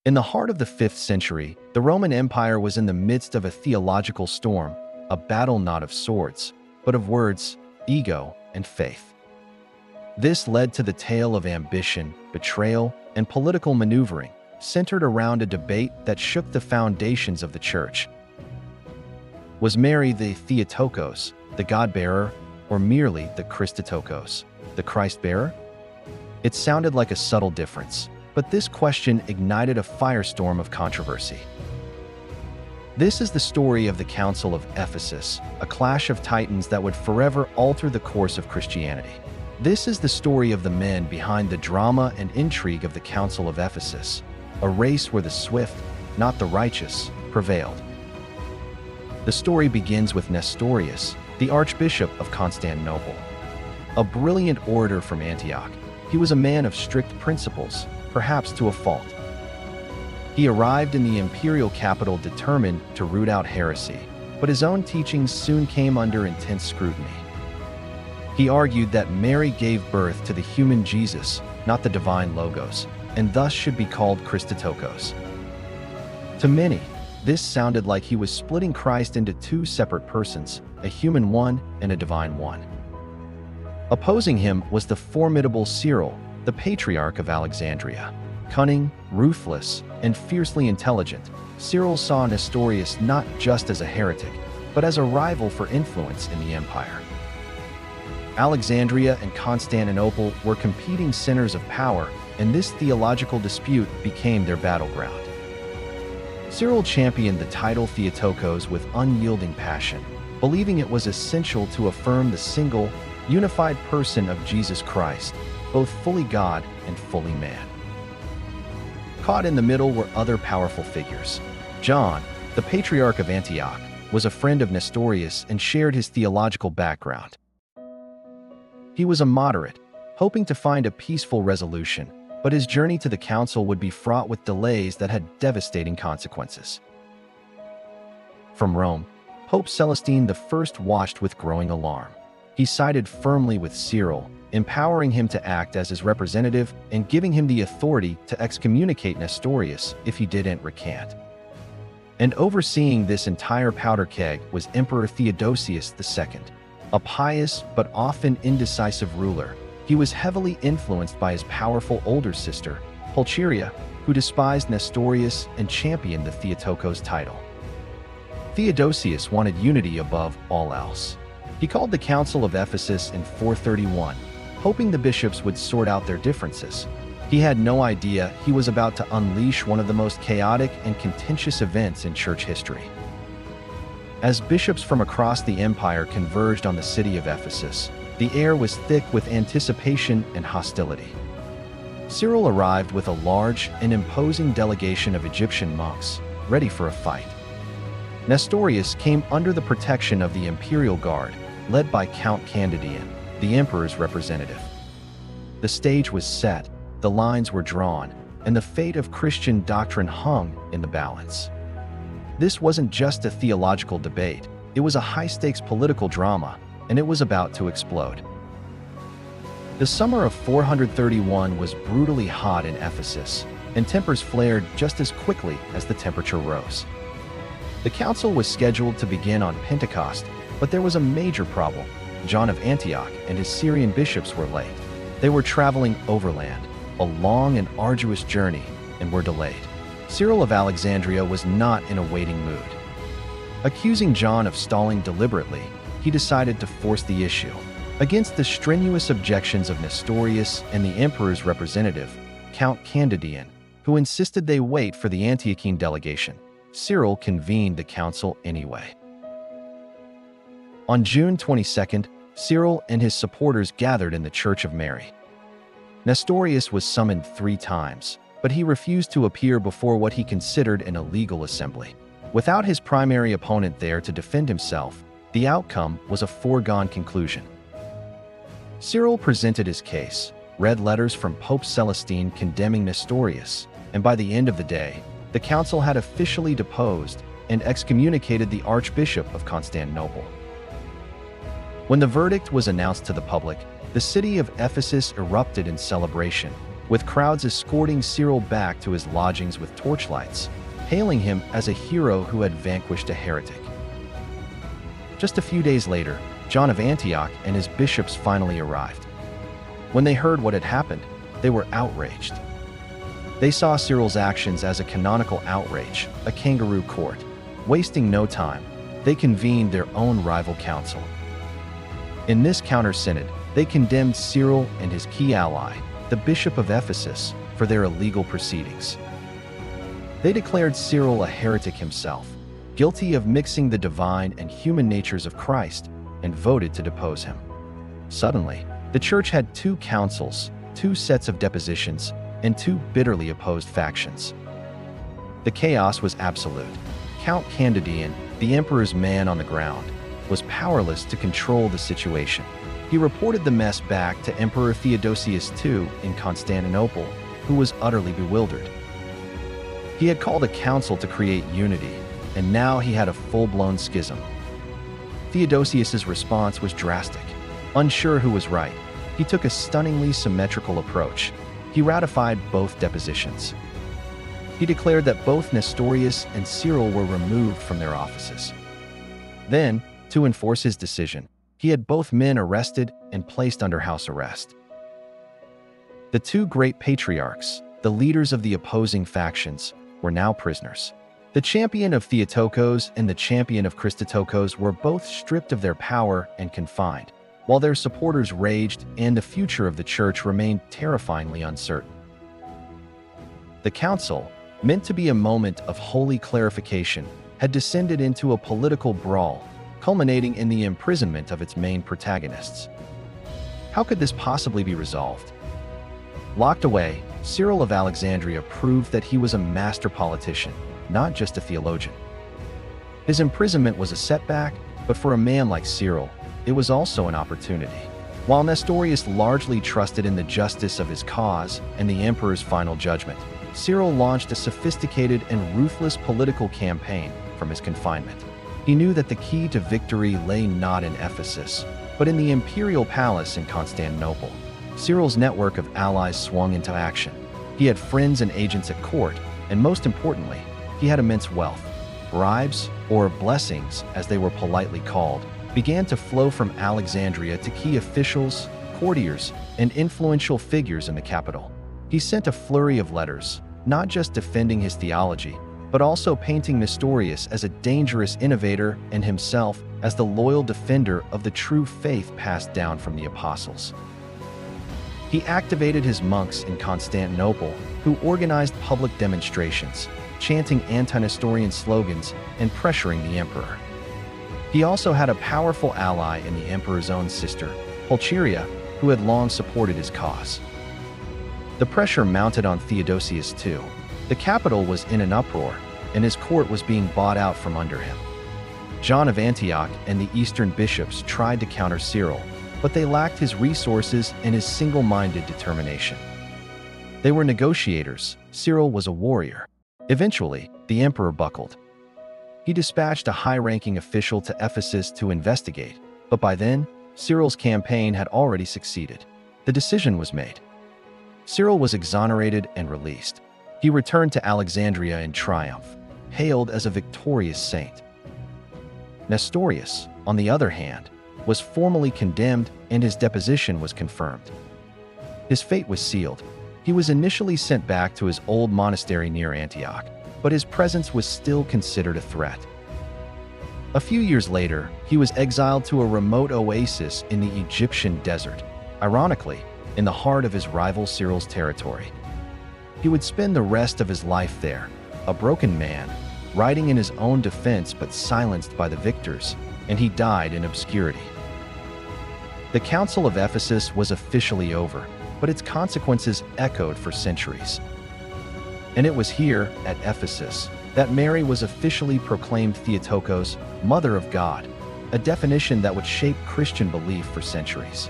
In the heart of the 5th century, the Roman Empire was in the midst of a theological storm, a battle not of swords, but of words, ego, and faith. This led to the tale of ambition, betrayal, and political maneuvering, centered around a debate that shook the foundations of the church. Was Mary the Theotokos, the God-bearer, or merely the Christotokos, the Christ-bearer? It sounded like a subtle difference, but this question ignited a firestorm of controversy. This is the story of the Council of Ephesus, a clash of titans that would forever alter the course of Christianity. This is the story of the men behind the drama and intrigue of the Council of Ephesus, a race where the swift, not the righteous, prevailed. The story begins with Nestorius, the Archbishop of Constantinople. A brilliant orator from Antioch, he was a man of strict principles, perhaps to a fault. He arrived in the imperial capital determined to root out heresy, but his own teachings soon came under intense scrutiny. He argued that Mary gave birth to the human Jesus, not the divine Logos, and thus should be called Christotokos. To many, this sounded like he was splitting Christ into two separate persons, a human one and a divine one. Opposing him was the formidable Cyril, the Patriarch of Alexandria. Cunning, ruthless, and fiercely intelligent, Cyril saw Nestorius not just as a heretic, but as a rival for influence in the empire. Alexandria and Constantinople were competing centers of power, and this theological dispute became their battleground. Cyril championed the title Theotokos with unyielding passion, believing it was essential to affirm the single, unified person of Jesus Christ, both fully God and fully man. Caught in the middle were other powerful figures. John, the Patriarch of Antioch, was a friend of Nestorius and shared his theological background. He was a moderate, hoping to find a peaceful resolution, but his journey to the council would be fraught with delays that had devastating consequences. From Rome, Pope Celestine I watched with growing alarm. He sided firmly with Cyril, empowering him to act as his representative and giving him the authority to excommunicate Nestorius if he didn't recant. And overseeing this entire powder keg was Emperor Theodosius II, a pious but often indecisive ruler. He was heavily influenced by his powerful older sister, Pulcheria, who despised Nestorius and championed the Theotokos title. Theodosius wanted unity above all else. He called the Council of Ephesus in 431, hoping the bishops would sort out their differences. He had no idea he was about to unleash one of the most chaotic and contentious events in church history. As bishops from across the empire converged on the city of Ephesus, the air was thick with anticipation and hostility. Cyril arrived with a large and imposing delegation of Egyptian monks, ready for a fight. Nestorius came under the protection of the imperial guard, led by Count Candidian, the emperor's representative. The stage was set, the lines were drawn, and the fate of Christian doctrine hung in the balance. This wasn't just a theological debate, it was a high-stakes political drama, and it was about to explode. The summer of 431 was brutally hot in Ephesus, and tempers flared just as quickly as the temperature rose. The council was scheduled to begin on Pentecost, but there was a major problem. John of Antioch and his Syrian bishops were late. They were traveling overland, a long and arduous journey, and were delayed. Cyril of Alexandria was not in a waiting mood. Accusing John of stalling deliberately, he decided to force the issue. Against the strenuous objections of Nestorius and the emperor's representative, Count Candidian, who insisted they wait for the Antiochene delegation, Cyril convened the council anyway. On June 22nd, Cyril and his supporters gathered in the Church of Mary. Nestorius was summoned 3 times, but he refused to appear before what he considered an illegal assembly. Without his primary opponent there to defend himself, the outcome was a foregone conclusion. Cyril presented his case, read letters from Pope Celestine condemning Nestorius, and by the end of the day, the council had officially deposed and excommunicated the Archbishop of Constantinople. When the verdict was announced to the public, the city of Ephesus erupted in celebration, with crowds escorting Cyril back to his lodgings with torchlights, hailing him as a hero who had vanquished a heretic. Just a few days later, John of Antioch and his bishops finally arrived. When they heard what had happened, they were outraged. They saw Cyril's actions as a canonical outrage, a kangaroo court. Wasting no time, they convened their own rival council. In this counter-synod, they condemned Cyril and his key ally, the Bishop of Ephesus, for their illegal proceedings. They declared Cyril a heretic himself, guilty of mixing the divine and human natures of Christ, and voted to depose him. Suddenly, the church had two councils, two sets of depositions, and two bitterly opposed factions. The chaos was absolute. Count Candidian, the emperor's man on the ground, was powerless to control the situation. He reported the mess back to Emperor Theodosius II in Constantinople, who was utterly bewildered. He had called a council to create unity, and now he had a full-blown schism. Theodosius's response was drastic. Unsure who was right, he took a stunningly symmetrical approach. He ratified both depositions. He declared that both Nestorius and Cyril were removed from their offices. Then, to enforce his decision, he had both men arrested and placed under house arrest. The two great patriarchs, the leaders of the opposing factions, were now prisoners. The champion of Theotokos and the champion of Christotokos were both stripped of their power and confined, while their supporters raged and the future of the church remained terrifyingly uncertain. The council, meant to be a moment of holy clarification, had descended into a political brawl, culminating in the imprisonment of its main protagonists. How could this possibly be resolved? Locked away, Cyril of Alexandria proved that he was a master politician, not just a theologian. His imprisonment was a setback, but for a man like Cyril, it was also an opportunity. While Nestorius largely trusted in the justice of his cause and the emperor's final judgment, Cyril launched a sophisticated and ruthless political campaign from his confinement. He knew that the key to victory lay not in Ephesus, but in the imperial palace in Constantinople. Cyril's network of allies swung into action. He had friends and agents at court, and most importantly, he had immense wealth. Bribes, or blessings as they were politely called, began to flow from Alexandria to key officials, courtiers, and influential figures in the capital. He sent a flurry of letters, not just defending his theology, but also painting Nestorius as a dangerous innovator and himself as the loyal defender of the true faith passed down from the apostles. He activated his monks in Constantinople, who organized public demonstrations, chanting anti-Nestorian slogans and pressuring the emperor. He also had a powerful ally in the emperor's own sister, Pulcheria, who had long supported his cause. The pressure mounted on Theodosius II. The capital was in an uproar, and his court was being bought out from under him. John of Antioch and the eastern bishops tried to counter Cyril, but they lacked his resources and his single-minded determination. They were negotiators. Cyril was a warrior. Eventually, the emperor buckled. He dispatched a high-ranking official to Ephesus to investigate, but by then, Cyril's campaign had already succeeded. The decision was made. Cyril was exonerated and released. He returned to Alexandria in triumph, hailed as a victorious saint. Nestorius, on the other hand, was formally condemned and his deposition was confirmed. His fate was sealed. He was initially sent back to his old monastery near Antioch, but his presence was still considered a threat. A few years later, he was exiled to a remote oasis in the Egyptian desert, ironically, in the heart of his rival Cyril's territory. He would spend the rest of his life there, a broken man, writing in his own defense but silenced by the victors, and he died in obscurity. The Council of Ephesus was officially over, but its consequences echoed for centuries. And it was here, at Ephesus, that Mary was officially proclaimed Theotokos, Mother of God, a definition that would shape Christian belief for centuries.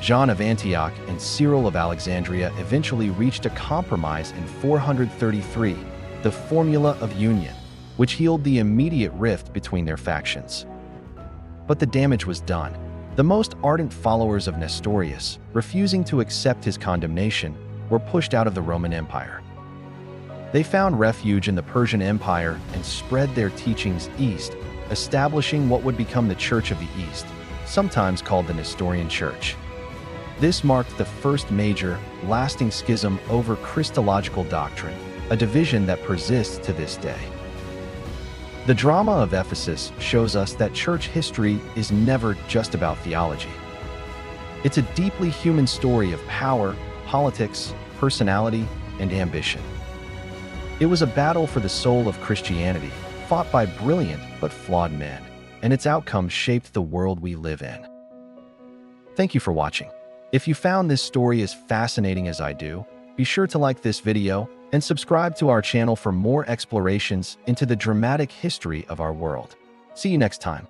John of Antioch and Cyril of Alexandria eventually reached a compromise in 433, the Formula of Union, which healed the immediate rift between their factions. But the damage was done. The most ardent followers of Nestorius, refusing to accept his condemnation, were pushed out of the Roman Empire. They found refuge in the Persian Empire and spread their teachings east, establishing what would become the Church of the East, sometimes called the Nestorian Church. This marked the first major, lasting schism over Christological doctrine, a division that persists to this day. The drama of Ephesus shows us that church history is never just about theology. It's a deeply human story of power, politics, personality, and ambition. It was a battle for the soul of Christianity, fought by brilliant but flawed men, and its outcome shaped the world we live in. Thank you for watching. If you found this story as fascinating as I do, be sure to like this video and subscribe to our channel for more explorations into the dramatic history of our world. See you next time.